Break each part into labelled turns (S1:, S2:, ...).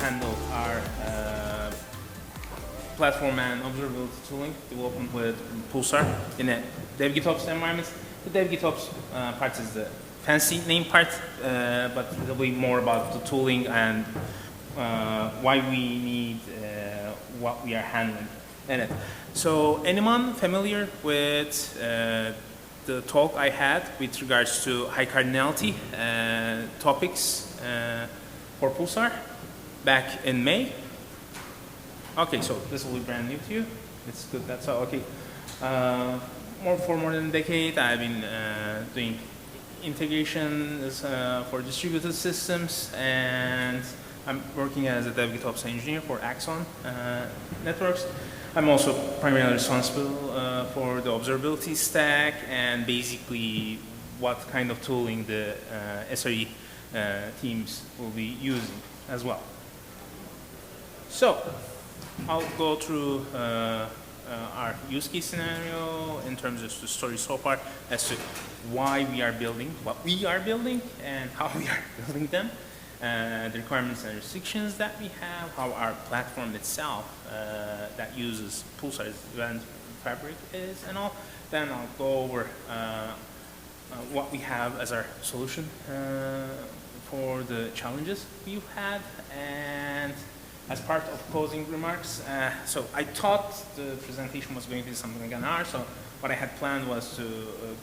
S1: handle our platform and observability tooling development with Pulsar in a DevGitOps environment. The DevGitOps part is the fancy name part, but it'll be more about the tooling and why we need what we are handling in it. So anyone familiar with the talk I had with regards to high cardinality topics for Pulsar back in May? Okay, so this will be brand new to you. It's good, that's all. Okay. For more than a decade, I've been doing integrations for distributed systems, and I'm working as a DevGitOps engineer for Axon networks. I'm also primarily responsible for the observability stack and basically what kind of tooling the SRE teams will be using as well. So I'll go through our use case scenario in terms of the story so far as to why we are building what we are building and how we are building them, the requirements and restrictions that we have, how our platform itself that uses Pulsar's event fabric is and all. Then I'll go over what we have as our solution for the challenges we've had, and as part of closing remarks, so I thought the presentation was going to be something like an hour, so what I had planned was to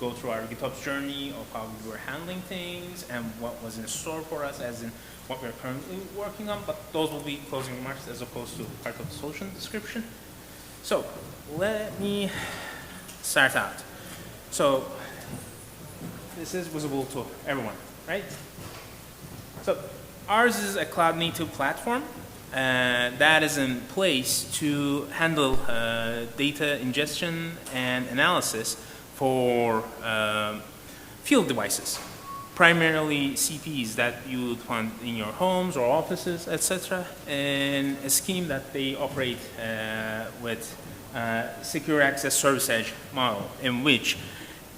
S1: go through our GitOps journey of how we were handling things and what was in store for us, as in what we're currently working on, but those will be closing remarks as opposed to part of the solution description. So let me start out. So this is visible to everyone, right? So ours is a cloud-native platform that is in place to handle data ingestion and analysis for field devices, primarily CPs that you would find in your homes or offices, etc., in a scheme that they operate with secure access service edge model, in which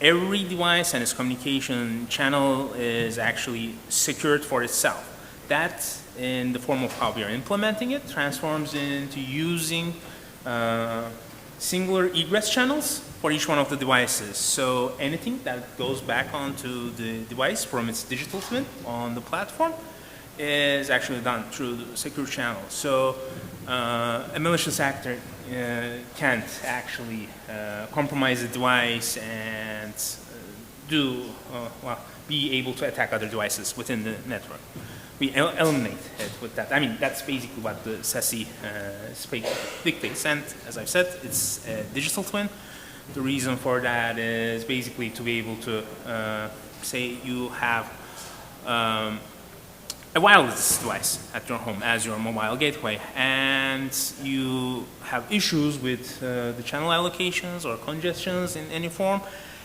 S1: every device and its communication channel is actually secured for itself. That, in the form of how we are implementing it, transforms into using singular egress channels for each one of the devices. So anything that goes back onto the device from its digital twin on the platform is actually done through the secure channel. So a malicious actor can't actually compromise the device and be able to attack other devices within the network. We eliminate it with that. I mean, that's basically what the SASE spec dictates. And as I've said, it's a digital twin. The reason for that is basically to be able to say you have a wireless device at your home as your mobile gateway, and you have issues with the channel allocations or congestions in any form,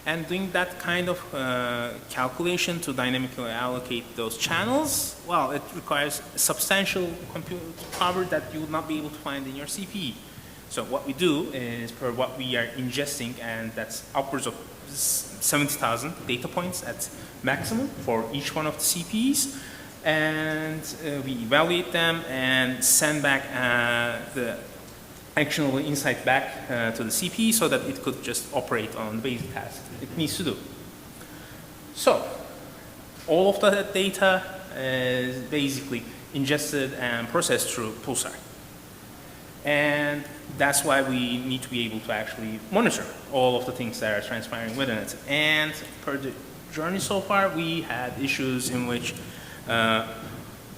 S1: and doing that kind of calculation to dynamically allocate those channels, well, it requires substantial compute power that you would not be able to find in your CPE. So what we do is, per what we are ingesting, and that's upwards of 70,000 data points at maximum for each one of the CPEs, and we evaluate them and send back the actionable insight back to the CPE so that it could just operate on the basic tasks it needs to do. So all of the data is basically ingested and processed through Pulsar. And that's why we need to be able to actually monitor all of the things that are transpiring within it. And per the journey so far, we had issues in which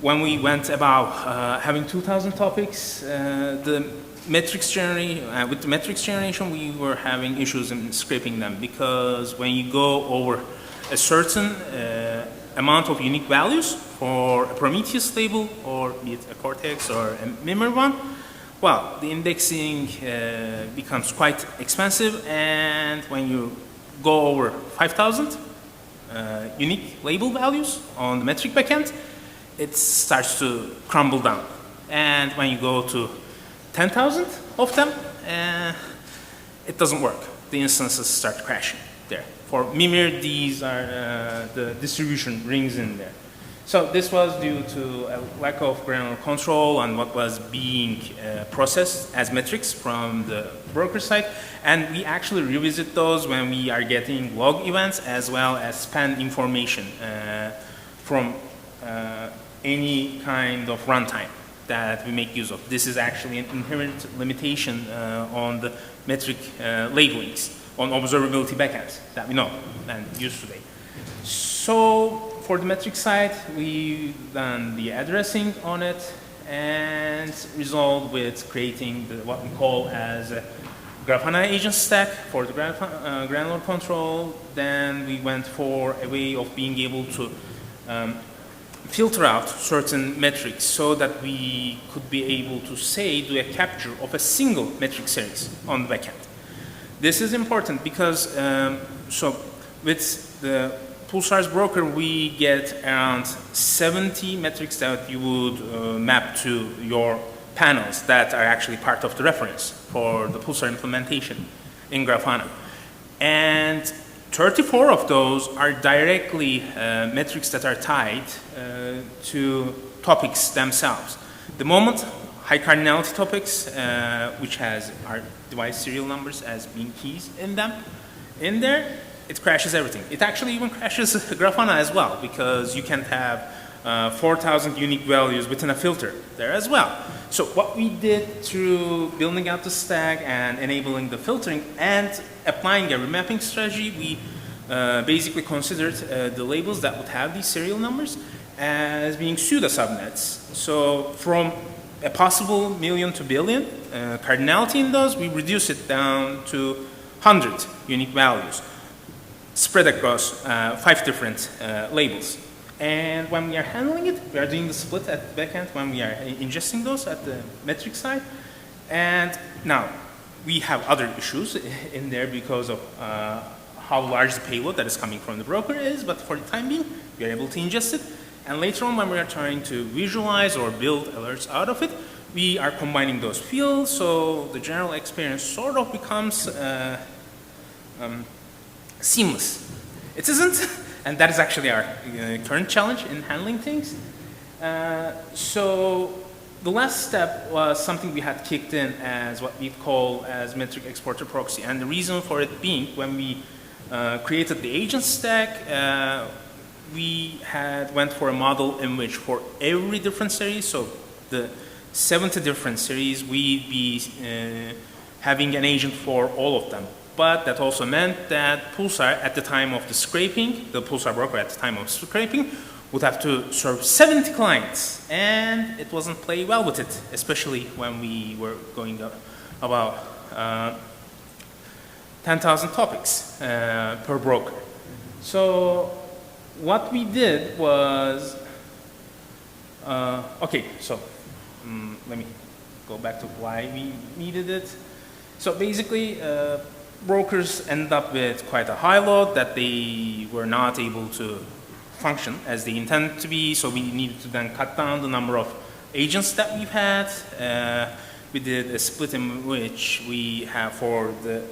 S1: when we went about having 2,000 topics, with the metrics generation, we were having issues in scraping them, because when you go over a certain amount of unique values for a Prometheus table, or be it a Cortex or a memory one, well, the indexing becomes quite expensive, and when you go over 5,000 unique label values on the metric backend, it starts to crumble down. And when you go to 10,000 of them, it doesn't work. The instances start crashing there. For Mimir, these are the distribution rings in there. So this was due to a lack of granular control on what was being processed as metrics from the broker side. And we actually revisit those when we are getting log events as well as span information from any kind of runtime that we make use of. This is actually an inherent limitation on the metric labelings on observability backends that we know and use today. So for the metric side, we done the addressing on it and resolved with creating what we call as a Grafana agent stack for the granular control. Then we went for a way of being able to filter out certain metrics so that we could be able to say, do a capture of a single metric series on the backend. This is important because, so with the Pulsar's broker, we get around 70 metrics that you would map to your panels that are actually part of the reference for the Pulsar implementation in Grafana. And 34 of those are directly metrics that are tied to topics themselves. The moment high cardinality topics, which has our device serial numbers as being keys in them, in there, it crashes everything. It actually even crashes Grafana as well, because you can have 4,000 unique values within a filter there as well. So what we did through building out the stack and enabling the filtering and applying a remapping strategy, we basically considered the labels that would have these serial numbers as being pseudo subnets. So from a possible million to billion cardinality in those, we reduce it down to 100 unique values spread across 5 different labels. And when we are handling it, we are doing the split at the backend when we are ingesting those at the metric side. And now we have other issues in there because of how large the payload that is coming from the broker is, but for the time being, we are able to ingest it. And later on, when we are trying to visualize or build alerts out of it, we are combining those fields, so the general experience sort of becomes seamless. It isn't, and that is actually our current challenge in handling things. So the last step was something we had kicked in as what we call as metric exporter proxy. And the reason for it being, when we created the agent stack, we had went for a model in which for every different series, so the 70 different series, we'd be having an agent for all of them. But that also meant that Pulsar at the time of the scraping, the Pulsar broker at the time of scraping, would have to serve 70 clients. And it wasn't play well with it, especially when we were going about 10,000 topics per broker. So what we did was, okay, so let me go back to why we needed it. So basically, brokers end up with quite a high load that they were not able to function as they intended to be, so we needed to then cut down the number of agents that we've had. We did a split in which we have for the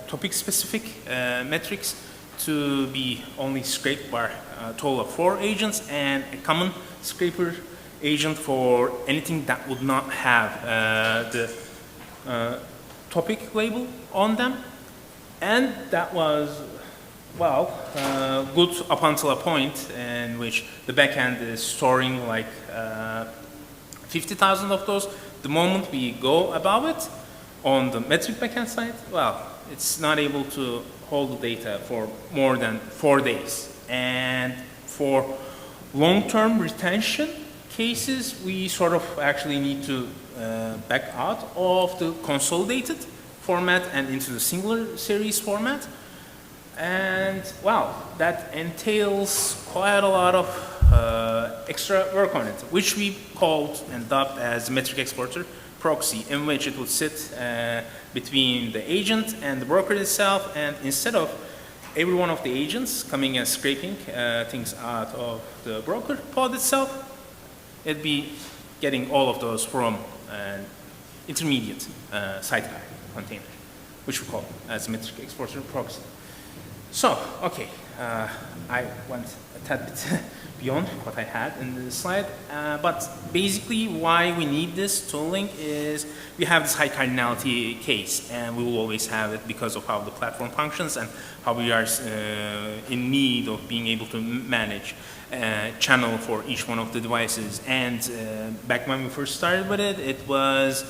S1: topic-specific metrics to be only scraped by a total of 4 agents and a common scraper agent for anything that would not have the topic label on them. And that was, well, good up until a point in which the backend is storing like 50,000 of those. The moment we go above it on the metric backend side, well, it's not able to hold the data for more than 4 days. And for long-term retention cases, we sort of actually need to back out of the consolidated format and into the singular series format. And well, that entails quite a lot of extra work on it, which we called and dubbed as metric exporter proxy, in which it would sit between the agent and the broker itself, and instead of every one of the agents coming and scraping things out of the broker pod itself, it'd be getting all of those from an intermediate sidecar container, which we call as metric exporter proxy. So, okay, I went a tad bit beyond what I had in the slide, but basically why we need this tooling is we have this high cardinality case, and we will always have it because of how the platform functions and how we are in need of being able to manage channel for each one of the devices. And back when we first started with it, it was,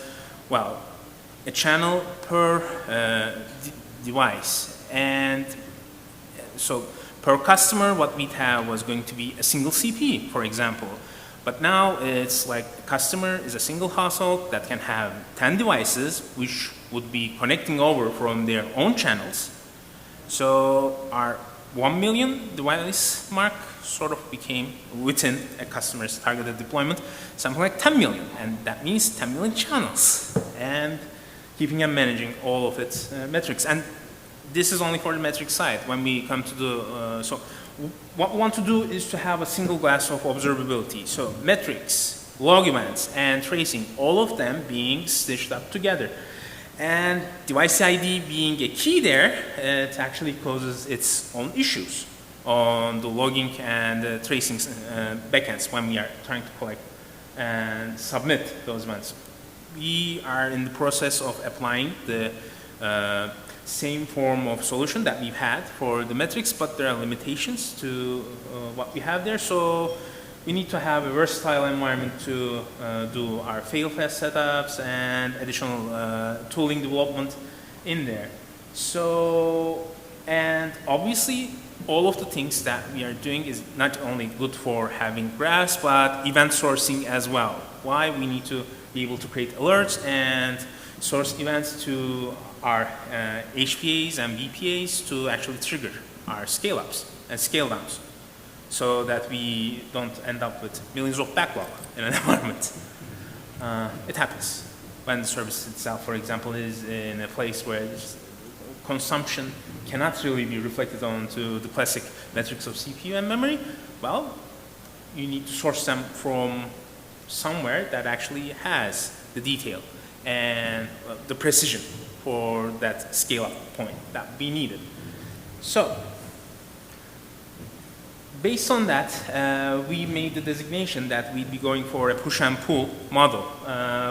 S1: well, a channel per device. And so per customer, what we'd have was going to be a single CP, for example. But now it's like a customer is a single household that can have 10 devices, which would be connecting over from their own channels. So our 1 million device mark sort of became, within a customer's targeted deployment, something like 10 million. And that means 10 million channels. And keeping and managing all of its metrics. And this is only for the metric side. When we come to the, so what we want to do is to have a single glass of observability. So metrics, log events, and tracing, all of them being stitched up together. And device ID being a key there, it actually causes its own issues on the logging and tracing backends when we are trying to collect and submit those events. We are in the process of applying the same form of solution that we've had for the metrics, but there are limitations to what we have there. So we need to have a versatile environment to do our fail-fast setups and additional tooling development in there. So, and obviously, all of the things that we are doing is not only good for having graphs, but event sourcing as well. Why? We need to be able to create alerts and source events to our HPAs and VPAs to actually trigger our scale-ups and scale-downs, so that we don't end up with millions of backlog in an environment. It happens when the service itself, for example, is in a place where consumption cannot really be reflected onto the classic metrics of CPU and memory. Well, you need to source them from somewhere that actually has the detail and the precision for that scale-up point that we needed. So, based on that, we made the designation that we'd be going for a push and pull model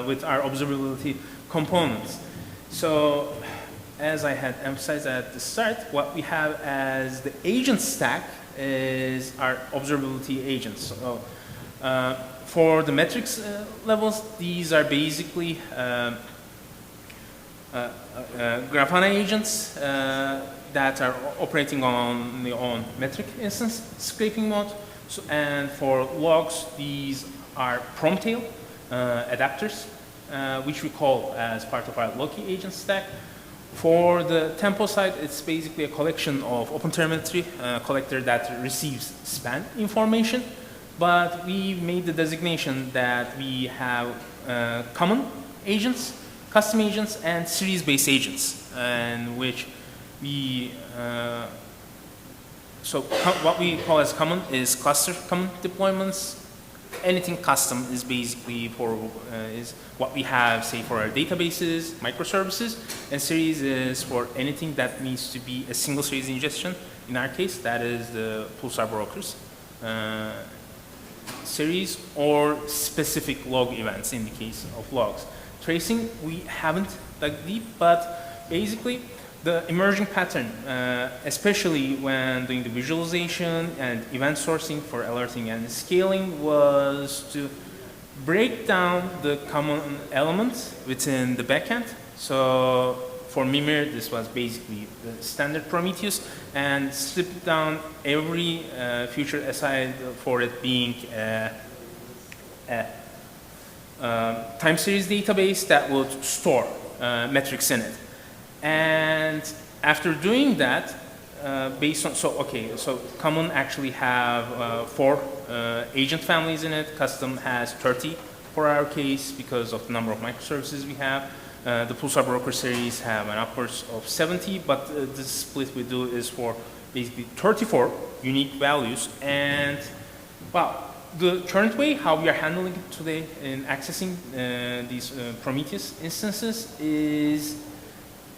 S1: with our observability components. So, as I had emphasized at the start, what we have as the agent stack is our observability agents. So, for the metrics levels, these are basically Grafana agents that are operating on their own metric instance scraping mode. So, and for logs, these are Promtail adapters, which we call as part of our Loki agent stack. For the tempo side, it's basically a collection of OpenTelemetry collector that receives span information. But we made the designation that we have common agents, custom agents, and series-based agents, and which we, so what we call as common is cluster common deployments. Anything custom is basically for, is what we have, say, for our databases, microservices, and series is for anything that needs to be a single series ingestion. In our case, that is the Pulsar brokers. Series or specific log events in the case of logs. Tracing, we haven't dug deep, but basically the emerging pattern, especially when doing the visualization and event sourcing for alerting and scaling, was to break down the common elements within the backend. So for Mimir, this was basically the standard Prometheus, and strip down every feature aside for it being a time series database that would store metrics in it. And after doing that, based on, so common actually have 4 agent families in it. Custom has 30 for our case because of the number of microservices we have. The Pulsar broker series have an upwards of 70, but the split we do is for basically 34 unique values. And well, the current way how we are handling it today in accessing these Prometheus instances is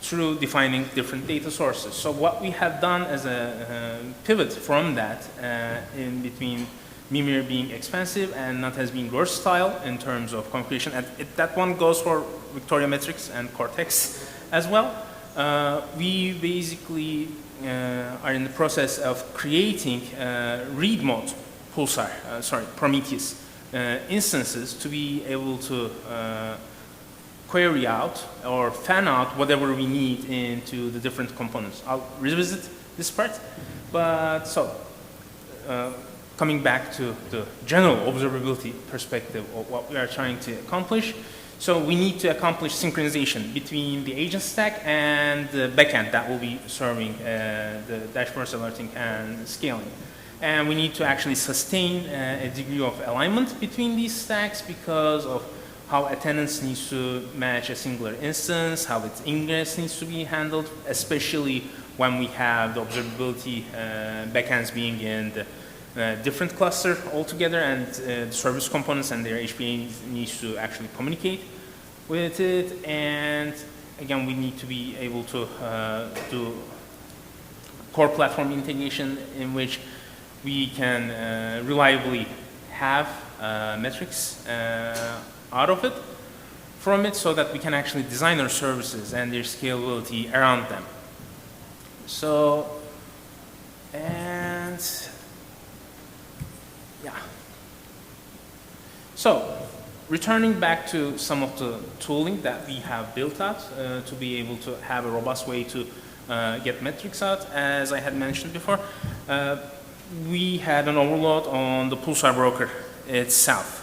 S1: through defining different data sources. So what we have done as a pivot from that in between Mimir being expensive and not as being versatile in terms of configuration, and that one goes for Victoria Metrics and Cortex as well. We basically are in the process of creating read mode Pulsar, Prometheus instances to be able to query out or fan out whatever we need into the different components. I'll revisit this part, but so coming back to the general observability perspective of what we are trying to accomplish. So we need to accomplish synchronization between the agent stack and the backend that will be serving the dashboards, alerting, and scaling. And we need to actually sustain a degree of alignment between these stacks because of how attendance needs to match a singular instance, how its ingress needs to be handled, especially when we have the observability backends being in the different cluster altogether, and the service components and their HPA needs to actually communicate with it. And again, we need to be able to do core platform integration in which we can reliably have metrics out of it, from it, so that we can actually design our services and their scalability around them. So, and yeah. So, returning back to some of the tooling that we have built out to be able to have a robust way to get metrics out, as I had mentioned before, we had an overload on the Pulsar broker itself.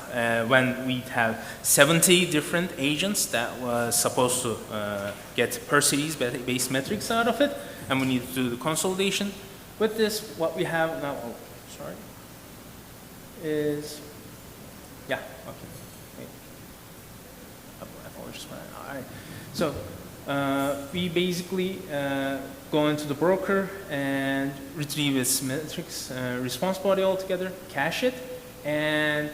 S1: When we have 70 different agents that was supposed to get per series based metrics out of it, and we need to do the consolidation. With this, what we have now, is, yeah, okay. Wait. Apologies for that. All right. So we basically go into the broker and retrieve its metrics response body altogether, cache it, and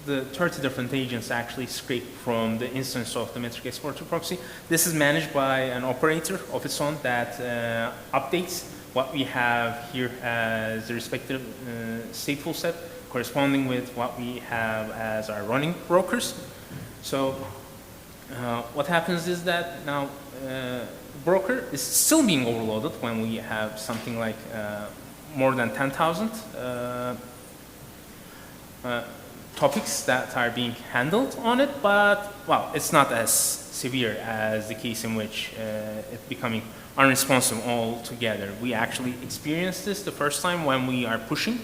S1: the 30 different agents actually scrape from the instance of the metric exporter proxy. This is managed by an operator of its own that updates what we have here as the respective stateful set corresponding with what we have as our running brokers. So what happens is that now broker is still being overloaded when we have something like more than 10,000 topics that are being handled on it, but well, it's not as severe as the case in which it's becoming unresponsive altogether. We actually experienced this the first time when we are pushing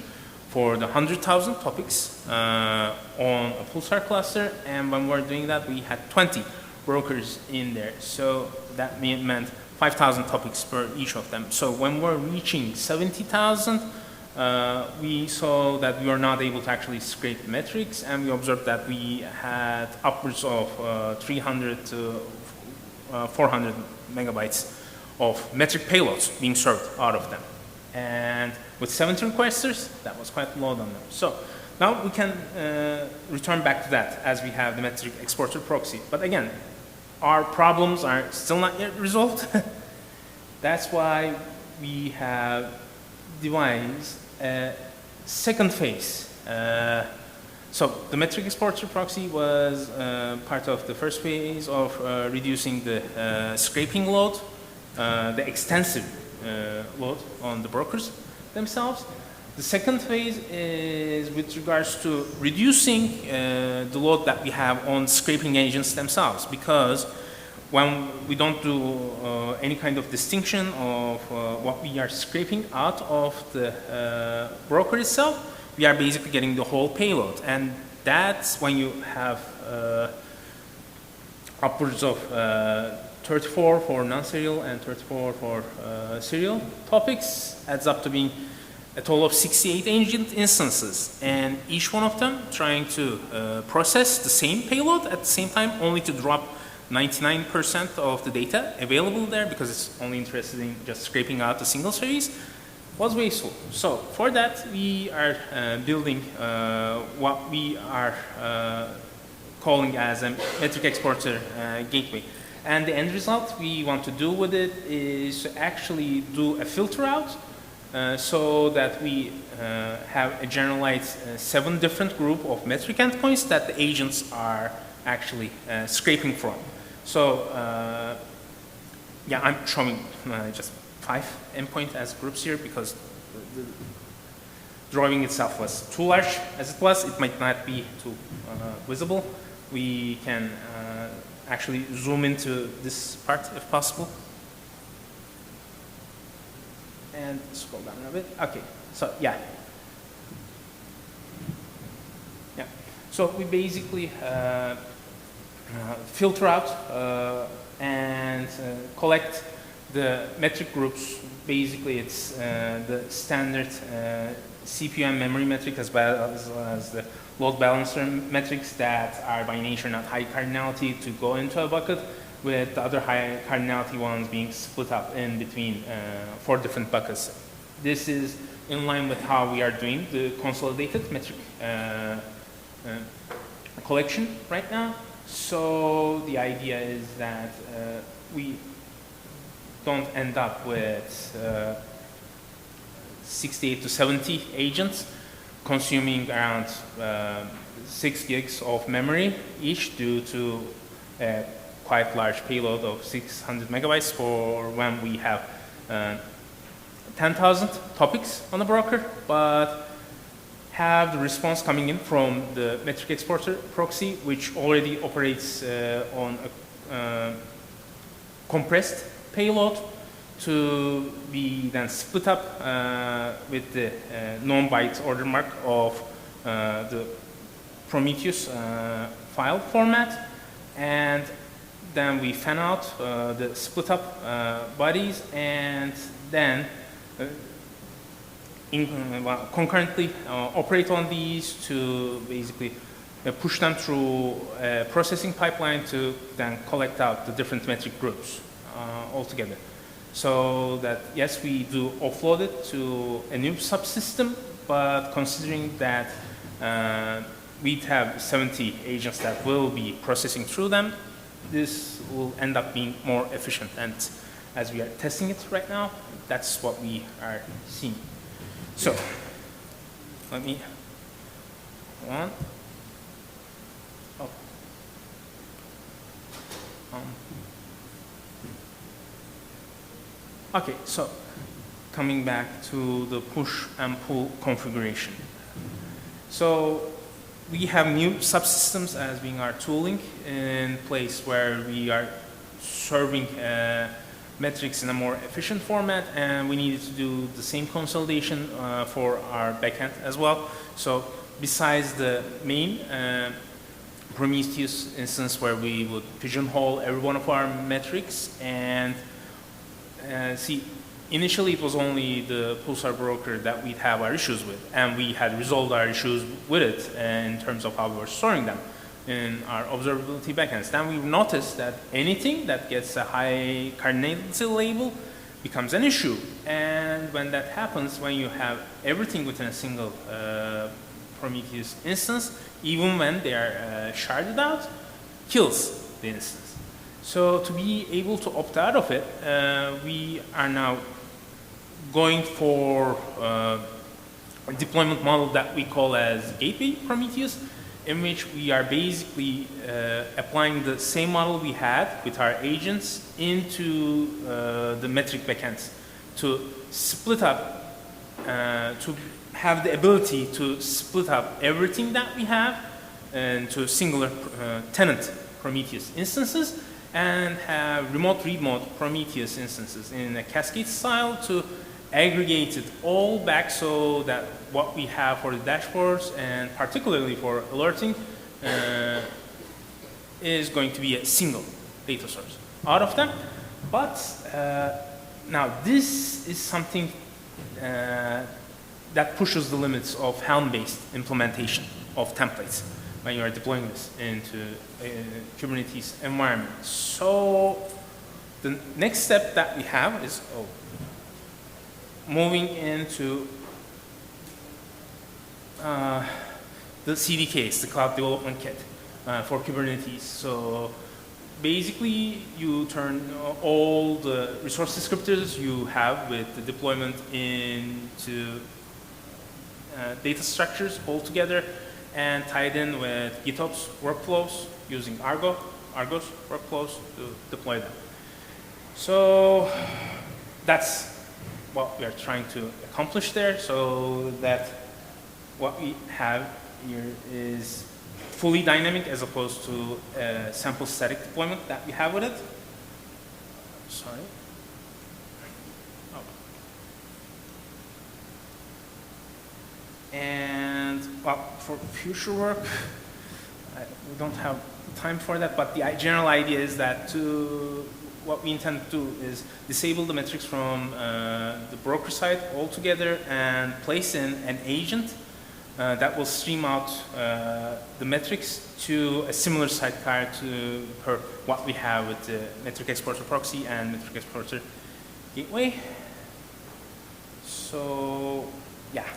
S1: for the 100,000 topics on a Pulsar cluster, and when we're doing that, we had 20 brokers in there. So that meant 5,000 topics per each of them. So when we're reaching 70,000, we saw that we were not able to actually scrape metrics, and we observed that we had upwards of 300 to 400 megabytes of metric payloads being served out of them. And with 70 requesters, that was quite low on them. So now we can return back to that as we have the metric exporter proxy. But again, our problems are still not yet resolved. That's why we have devised a second phase. So the metric exporter proxy was part of the first phase of reducing the scraping load, the extensive load on the brokers themselves. The second phase is with regards to reducing the load that we have on scraping agents themselves, because when we don't do any kind of distinction of what we are scraping out of the broker itself, we are basically getting the whole payload. And that's when you have upwards of 34 for non-serial and 34 for serial topics, adds up to being a total of 68 agent instances, and each one of them trying to process the same payload at the same time, only to drop 99% of the data available there, because it's only interested in just scraping out a single series, was wasteful. So for that, we are building what we are calling as a metric exporter gateway. And the end result we want to do with it is to actually do a filter out so that we have a generalized 7 different group of metric endpoints that the agents are actually scraping from. So yeah, I'm showing just 5 endpoints as groups here because the drawing itself was too large as it was. It might not be too visible. We can actually zoom into this part if possible. And scroll down a bit. Okay, so yeah. Yeah, so we basically filter out and collect the metric groups. Basically, it's the standard CPU and memory metric as well as the load balancer metrics that are by nature not high cardinality to go into a bucket, with the other high cardinality ones being split up in between 4 different buckets. This is in line with how we are doing the consolidated metric collection right now. So the idea is that we don't end up with 68 to 70 agents consuming around 6 gigs of memory each due to a quite large payload of 600 megabytes for when we have 10,000 topics on the broker, but have the response coming in from the metric exporter proxy, which already operates on a compressed payload to be then split up with the known byte order mark of the Prometheus file format, and then we fan out the split up bodies, and then concurrently operate on these to basically push them through a processing pipeline to then collect out the different metric groups altogether. So that, yes, we do offload it to a new subsystem, but considering that we'd have 70 agents that will be processing through them, this will end up being more efficient. And as we are testing it right now, that's what we are seeing. So let me go on. Oh. Okay, so coming back to the push and pull configuration. So we have new subsystems as being our tooling in place where we are serving metrics in a more efficient format, and we needed to do the same consolidation for our backend as well. So besides the main Prometheus instance where we would pigeonhole every one of our metrics and see, initially it was only the Pulsar broker that we'd have our issues with, and we had resolved our issues with it in terms of how we were storing them in our observability backends. Then we noticed that anything that gets a high cardinality label becomes an issue. And when that happens, when you have everything within a single Prometheus instance, even when they are sharded out, kills the instance. So to be able to opt out of it, we are now going for a deployment model that we call as Gateway Prometheus, in which we are basically applying the same model we had with our agents into the metric backends to split up, to have the ability to split up everything that we have into singular tenant Prometheus instances, and have remote read mode Prometheus instances in a cascade style to aggregate it all back so that what we have for the dashboards and particularly for alerting is going to be a single data source out of them. But now this is something that pushes the limits of helm-based implementation of templates when you are deploying this into a Kubernetes environment. So the next step that we have is moving into the CDKs, the Cloud Development Kit for Kubernetes. So basically, you turn all the resource descriptors you have with the deployment into data structures all together and tied in with GitOps workflows using Argo's workflows to deploy them. So that's what we are trying to accomplish there, so that what we have here is fully dynamic as opposed to a sample static deployment that we have with it. Sorry. Oh. And well, for future work, we don't have time for that, but the general idea is that what we intend to do is disable the metrics from the broker side altogether and place in an agent that will stream out the metrics to a similar sidecar to what we have with the metric exporter proxy and metric exporter gateway. So, yeah.